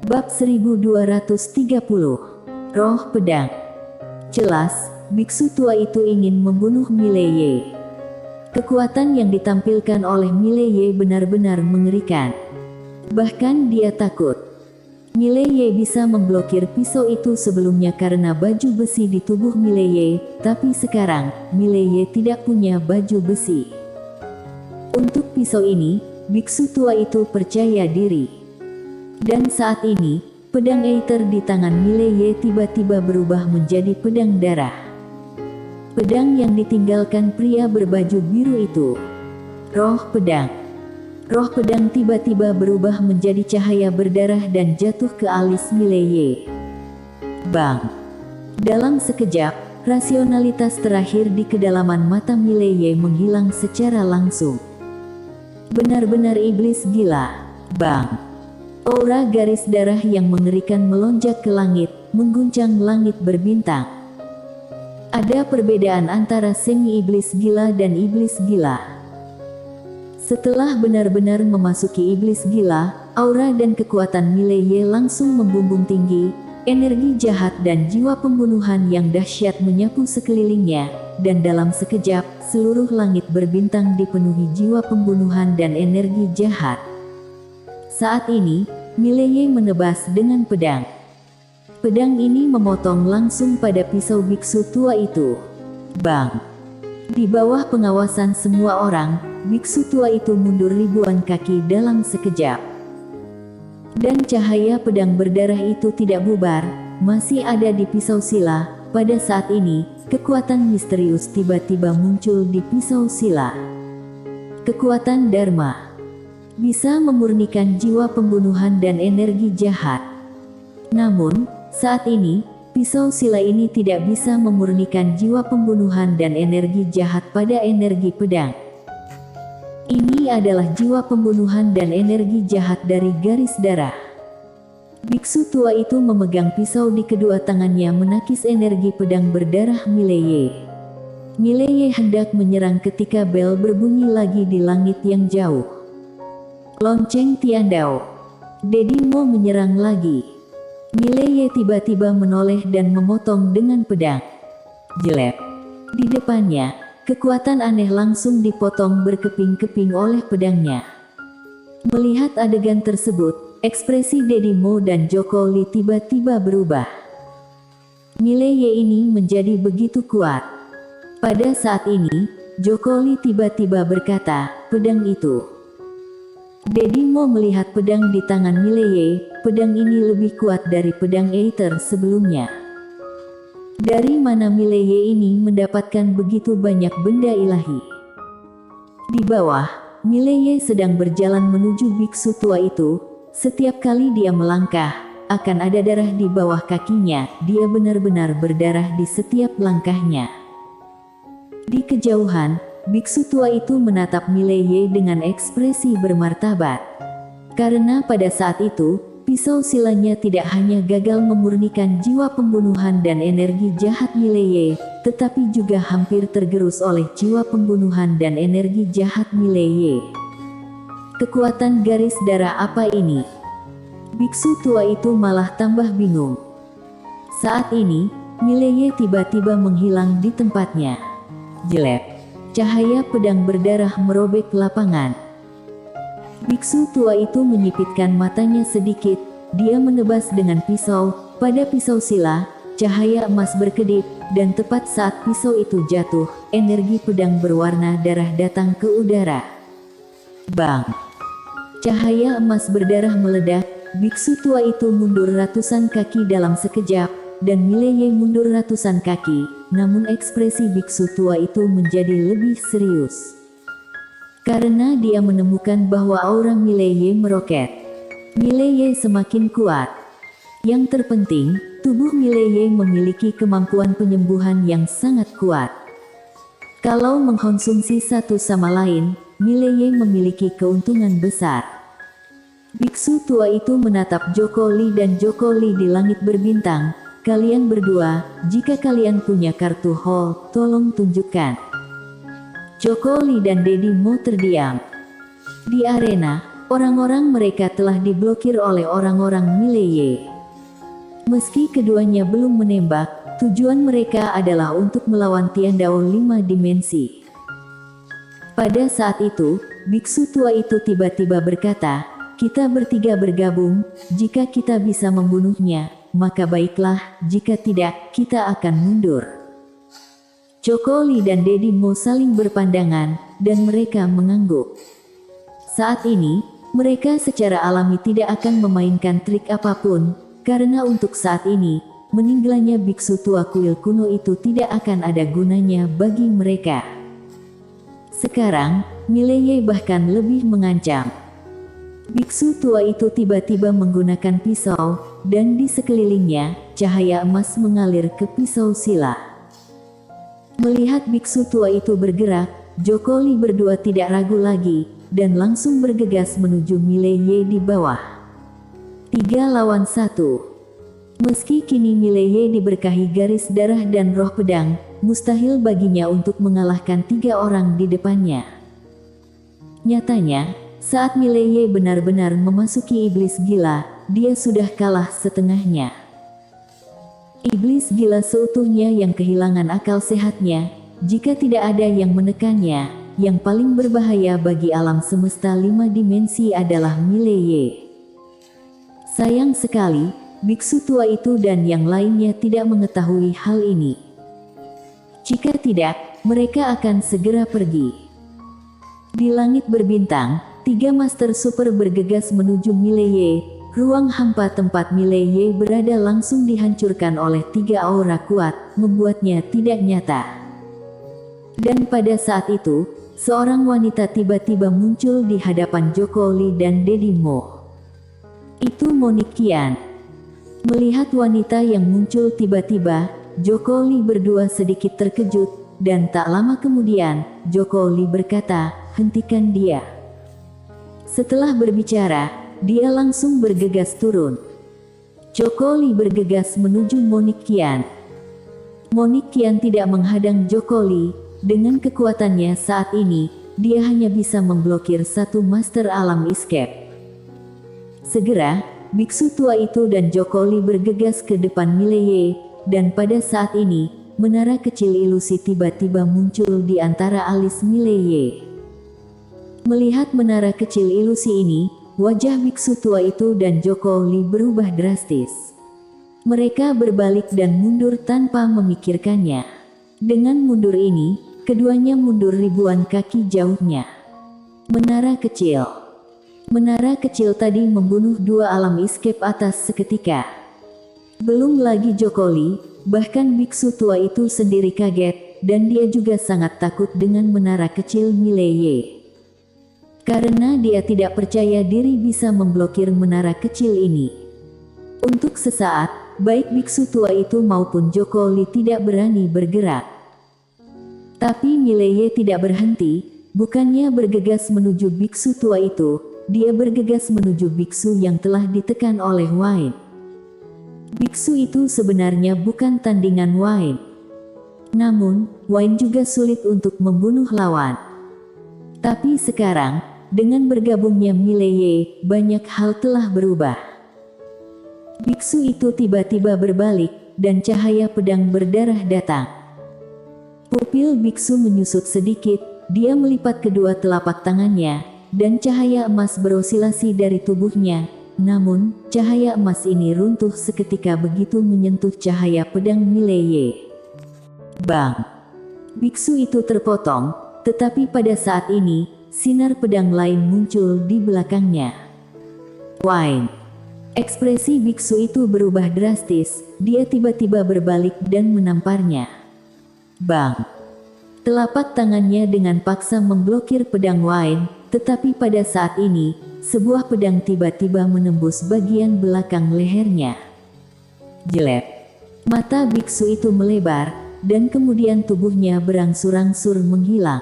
Bab 1230. Roh Pedang. Jelas, biksu tua itu ingin membunuh Mileye. Kekuatan yang ditampilkan oleh Mileye benar-benar mengerikan. Bahkan dia takut Mileye bisa memblokir pisau itu sebelumnya karena baju besi di tubuh Mileye, tapi sekarang, Mileye tidak punya baju besi. Untuk pisau ini, biksu tua itu percaya diri. Dan saat ini, pedang Aether di tangan Mileye tiba-tiba berubah menjadi pedang darah. Pedang yang ditinggalkan pria berbaju biru itu. Roh pedang. Roh pedang tiba-tiba berubah menjadi cahaya berdarah dan jatuh ke alis Mileye. Bang! Dalam sekejap, rasionalitas terakhir di kedalaman mata Mileye menghilang secara langsung. Benar-benar iblis gila. Bang! Aura garis darah yang mengerikan melonjak ke langit, mengguncang langit berbintang. Ada perbedaan antara semi-iblis gila dan iblis gila. Setelah benar-benar memasuki iblis gila, aura dan kekuatan Mileye langsung membumbung tinggi, energi jahat dan jiwa pembunuhan yang dahsyat menyapu sekelilingnya, dan dalam sekejap, seluruh langit berbintang dipenuhi jiwa pembunuhan dan energi jahat. Saat ini, Mileye menebas dengan pedang. Pedang ini memotong langsung pada pisau biksu tua itu. Bang! Di bawah pengawasan semua orang, biksu tua itu mundur ribuan kaki dalam sekejap. Dan cahaya pedang berdarah itu tidak bubar, masih ada di pisau sila. Pada saat ini, kekuatan misterius tiba-tiba muncul di pisau sila. Kekuatan Dharma bisa memurnikan jiwa pembunuhan dan energi jahat. Namun, saat ini, pisau sila ini tidak bisa memurnikan jiwa pembunuhan dan energi jahat pada energi pedang. Ini adalah jiwa pembunuhan dan energi jahat dari garis darah. Biksu tua itu memegang pisau di kedua tangannya menakis energi pedang berdarah Mileye. Mileye hendak menyerang ketika bel berbunyi lagi di langit yang jauh. Lonceng Tiandao. Dedi mau menyerang lagi. Mileye tiba-tiba menoleh dan memotong dengan pedang. Jelek. Di depannya, kekuatan aneh langsung dipotong berkeping-keping oleh pedangnya. Melihat adegan tersebut, ekspresi Dedi Mo dan Joko Lee tiba-tiba berubah. Mileye ini menjadi begitu kuat. Pada saat ini, Joko Lee tiba-tiba berkata, pedang itu. Dedi Mo melihat pedang di tangan Mileye, pedang ini lebih kuat dari pedang Aether sebelumnya. Dari mana Mileye ini mendapatkan begitu banyak benda ilahi? Di bawah, Mileye sedang berjalan menuju biksu tua itu. Setiap kali dia melangkah, akan ada darah di bawah kakinya. Dia benar-benar berdarah di setiap langkahnya. Di kejauhan, biksu tua itu menatap Mileye dengan ekspresi bermartabat. Karena pada saat itu, pisau silanya tidak hanya gagal memurnikan jiwa pembunuhan dan energi jahat Mileye, tetapi juga hampir tergerus oleh jiwa pembunuhan dan energi jahat Mileye. Kekuatan garis darah apa ini? Biksu tua itu malah tambah bingung. Saat ini, Mileye tiba-tiba menghilang di tempatnya. Jelek. Cahaya pedang berdarah merobek lapangan. Biksu tua itu menyipitkan matanya sedikit. Dia menebas dengan pisau. Pada pisau sila, cahaya emas berkedip, dan tepat saat pisau itu jatuh, energi pedang berwarna darah datang ke udara. Bang! Cahaya emas berdarah meledak. Biksu tua itu mundur ratusan kaki dalam sekejap, dan Mileye mundur ratusan kaki. Namun ekspresi biksu tua itu menjadi lebih serius. Karena dia menemukan bahwa aura Mileye meroket. Mileye semakin kuat. Yang terpenting, tubuh Mileye memiliki kemampuan penyembuhan yang sangat kuat. Kalau mengkonsumsi satu sama lain, Mileye memiliki keuntungan besar. Biksu tua itu menatap Joko Lee dan Joko Lee di langit berbintang. Kalian berdua, jika kalian punya kartu hall, tolong tunjukkan. Joko Lee dan Dedi Mo terdiam. Di arena, orang-orang mereka telah diblokir oleh orang-orang Mileye. Meski keduanya belum menembak, tujuan mereka adalah untuk melawan Tiandao 5 dimensi. Pada saat itu, biksu tua itu tiba-tiba berkata, "Kita bertiga bergabung, jika kita bisa membunuhnya, maka baiklah, jika tidak, kita akan mundur." Choco Lee dan Daddy Mo saling berpandangan, dan mereka mengangguk. Saat ini, mereka secara alami tidak akan memainkan trik apapun, karena untuk saat ini, meninggalnya biksu tua kuil kuno itu tidak akan ada gunanya bagi mereka. Sekarang, Mileye bahkan lebih mengancam. Biksu tua itu tiba-tiba menggunakan pisau, dan di sekelilingnya, cahaya emas mengalir ke pisau sila. Melihat biksu tua itu bergerak, Choco Lee berdua tidak ragu lagi, dan langsung bergegas menuju Mileye di bawah. 3 lawan 1. Meski kini Mileye diberkahi garis darah dan roh pedang, mustahil baginya untuk mengalahkan 3 orang di depannya. Nyatanya, saat Mileye benar-benar memasuki iblis gila, dia sudah kalah setengahnya. Iblis gila seutuhnya yang kehilangan akal sehatnya, jika tidak ada yang menekannya, yang paling berbahaya bagi alam semesta 5 dimensi adalah Mileye. Sayang sekali, biksu tua itu dan yang lainnya tidak mengetahui hal ini. Jika tidak, mereka akan segera pergi. Di langit berbintang, 3 master super bergegas menuju Mileye. Ruang hampa tempat Mileye berada langsung dihancurkan oleh 3 aura kuat, membuatnya tidak nyata. Dan pada saat itu, seorang wanita tiba-tiba muncul di hadapan Choco Lee dan Daddy Mo. Itu Monique Qian. Melihat wanita yang muncul tiba-tiba, Choco Lee berdua sedikit terkejut, dan tak lama kemudian, Choco Lee berkata, "Hentikan dia." Setelah berbicara, dia langsung bergegas turun. Choco Lee bergegas menuju Monique Qian. Monique Qian tidak menghadang Choco Lee. Dengan kekuatannya saat ini, dia hanya bisa memblokir 1 master alam escape. Segera, biksu tua itu dan Choco Lee bergegas ke depan Mileye, dan pada saat ini, menara kecil ilusi tiba-tiba muncul di antara alis Mileye. Melihat menara kecil ilusi ini, wajah biksu tua itu dan Choco Lee berubah drastis. Mereka berbalik dan mundur tanpa memikirkannya. Dengan mundur ini, keduanya mundur ribuan kaki jauhnya. Menara kecil. Menara kecil tadi membunuh 2 alam escape atas seketika. Belum lagi Choco Lee, bahkan biksu tua itu sendiri kaget, dan dia juga sangat takut dengan menara kecil Mileye. Karena dia tidak percaya diri bisa memblokir menara kecil ini. Untuk sesaat, baik biksu tua itu maupun Choco Lee tidak berani bergerak. Tapi Mileye tidak berhenti, bukannya bergegas menuju biksu tua itu, dia bergegas menuju biksu yang telah ditekan oleh Wayne. Biksu itu sebenarnya bukan tandingan Wayne. Namun, Wayne juga sulit untuk membunuh lawan. Tapi sekarang, dengan bergabungnya Mileye, banyak hal telah berubah. Biksu itu tiba-tiba berbalik, dan cahaya pedang berdarah datang. Pupil biksu menyusut sedikit, dia melipat kedua telapak tangannya, dan cahaya emas berosilasi dari tubuhnya. Namun, cahaya emas ini runtuh seketika begitu menyentuh cahaya pedang Mileye. Bang! Biksu itu terpotong, tetapi pada saat ini, sinar pedang lain muncul di belakangnya. Wayne. Ekspresi biksu itu berubah drastis, dia tiba-tiba berbalik dan menamparnya. Bang! Telapak tangannya dengan paksa memblokir pedang Wayne, tetapi pada saat ini, sebuah pedang tiba-tiba menembus bagian belakang lehernya. Jelek. Mata biksu itu melebar, dan kemudian tubuhnya berangsur-angsur menghilang.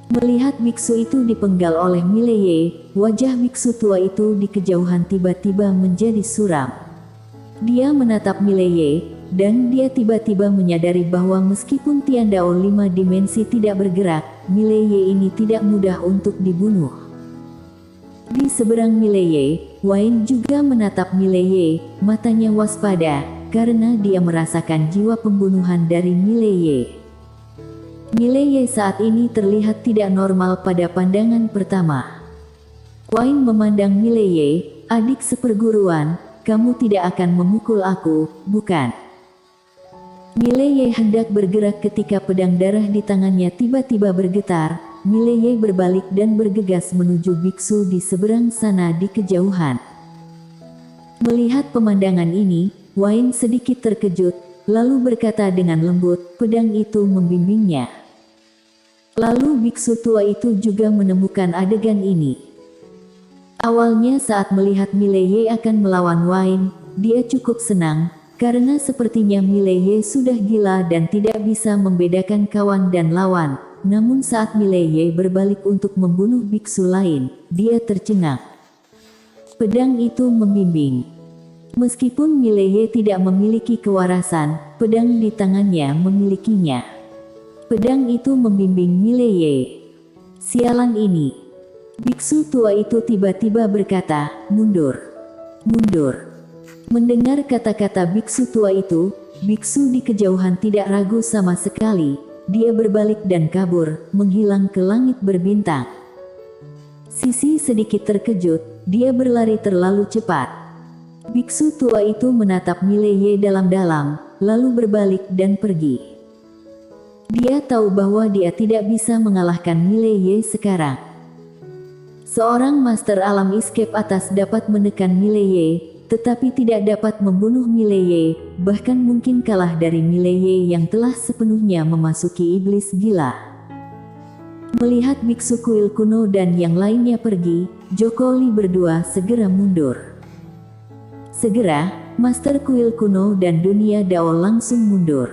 Melihat biksu itu dipenggal oleh Mileye, wajah biksu tua itu di kejauhan tiba-tiba menjadi suram. Dia menatap Mileye, dan dia tiba-tiba menyadari bahwa meskipun Tiandao 5 dimensi tidak bergerak, Mileye ini tidak mudah untuk dibunuh. Di seberang Mileye, Wayne juga menatap Mileye, matanya waspada, karena dia merasakan jiwa pembunuhan dari Mileye. Mileye saat ini terlihat tidak normal pada pandangan pertama. Wayne memandang Mileye, adik seperguruan, kamu tidak akan memukul aku, bukan? Mileye hendak bergerak ketika pedang darah di tangannya tiba-tiba bergetar. Mileye berbalik dan bergegas menuju biksu di seberang sana di kejauhan. Melihat pemandangan ini, Wayne sedikit terkejut, lalu berkata dengan lembut, pedang itu membimbingnya. Lalu biksu tua itu juga menemukan adegan ini. Awalnya saat melihat Mileye akan melawan Wayne, dia cukup senang, karena sepertinya Mileye sudah gila dan tidak bisa membedakan kawan dan lawan. Namun saat Mileye berbalik untuk membunuh biksu lain, dia tercengang. Pedang itu membimbing. Meskipun Mileye tidak memiliki kewarasan, pedang di tangannya memilikinya. Pedang itu membimbing Mileye. Sialan ini. Biksu tua itu tiba-tiba berkata, mundur. Mundur. Mendengar kata-kata biksu tua itu, biksu di kejauhan tidak ragu sama sekali. Dia berbalik dan kabur, menghilang ke langit berbintang. Sisi sedikit terkejut, dia berlari terlalu cepat. Biksu tua itu menatap Mileye dalam-dalam, lalu berbalik dan pergi. Dia tahu bahwa dia tidak bisa mengalahkan Mileye sekarang. Seorang master alam escape atas dapat menekan Mileye, tetapi tidak dapat membunuh Mileye, bahkan mungkin kalah dari Mileye yang telah sepenuhnya memasuki iblis gila. Melihat biksu kuil kuno dan yang lainnya pergi, Joko Lee berdua segera mundur. Segera, master kuil kuno dan dunia Dao langsung mundur.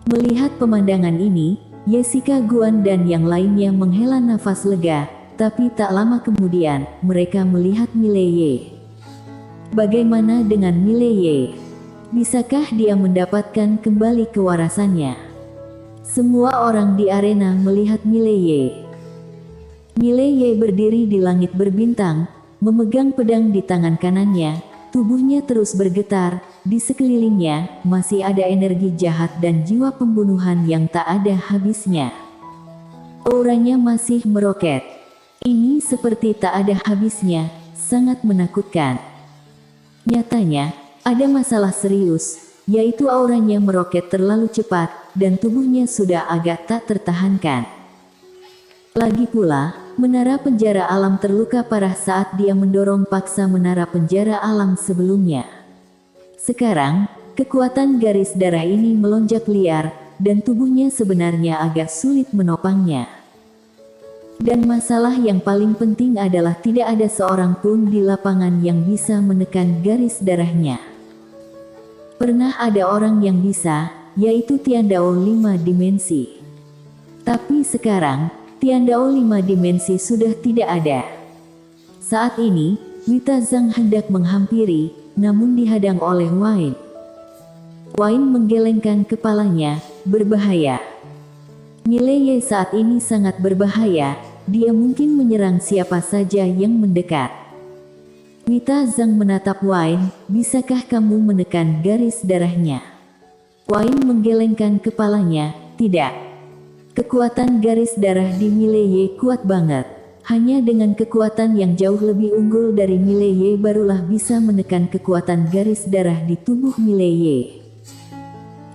Melihat pemandangan ini, Jessica Guan dan yang lainnya menghela nafas lega, tapi tak lama kemudian, mereka melihat Mileye. Bagaimana dengan Mileye? Bisakah dia mendapatkan kembali kewarasannya? Semua orang di arena melihat Mileye. Mileye berdiri di langit berbintang, memegang pedang di tangan kanannya, tubuhnya terus bergetar, di sekelilingnya masih ada energi jahat dan jiwa pembunuhan yang tak ada habisnya. Auranya masih meroket. Ini seperti tak ada habisnya, sangat menakutkan. Nyatanya, ada masalah serius, yaitu auranya meroket terlalu cepat, dan tubuhnya sudah agak tak tertahankan. Lagi pula, menara penjara alam terluka parah saat dia mendorong paksa menara penjara alam sebelumnya. Sekarang, kekuatan garis darah ini melonjak liar, dan tubuhnya sebenarnya agak sulit menopangnya. Dan masalah yang paling penting adalah tidak ada seorang pun di lapangan yang bisa menekan garis darahnya. Pernah ada orang yang bisa, yaitu Tiandao 5 dimensi. Tapi sekarang, Tiandao 5 dimensi sudah tidak ada. Saat ini, Wita Zhang hendak menghampiri, namun dihadang oleh Wayne. Wayne menggelengkan kepalanya, berbahaya. Mileye saat ini sangat berbahaya, dia mungkin menyerang siapa saja yang mendekat. Wita Zhang menatap Wayne, bisakah kamu menekan garis darahnya? Wayne menggelengkan kepalanya, tidak. Kekuatan garis darah di Mileye kuat banget. Hanya dengan kekuatan yang jauh lebih unggul dari Mileye barulah bisa menekan kekuatan garis darah di tubuh Mileye.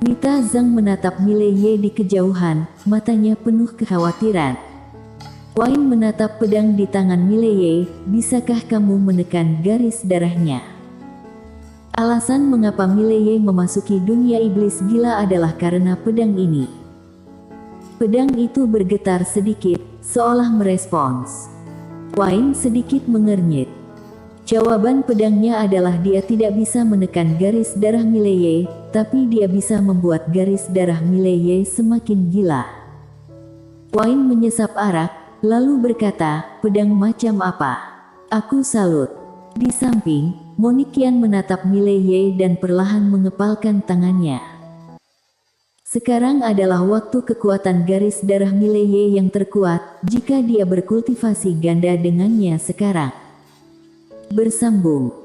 Wita Zhang menatap Mileye di kejauhan, matanya penuh kekhawatiran. Wayne menatap pedang di tangan Mileye, bisakah kamu menekan garis darahnya? Alasan mengapa Mileye memasuki dunia iblis gila adalah karena pedang ini. Pedang itu bergetar sedikit, seolah merespons. Wayne sedikit mengernyit. Jawaban pedangnya adalah dia tidak bisa menekan garis darah Mileye, tapi dia bisa membuat garis darah Mileye semakin gila. Wayne menyesap arak, lalu berkata, pedang macam apa? Aku salut. Di samping, Monikian menatap Mileye dan perlahan mengepalkan tangannya. Sekarang adalah waktu kekuatan garis darah Mileye yang terkuat, jika dia berkultivasi ganda dengannya sekarang. Bersambung.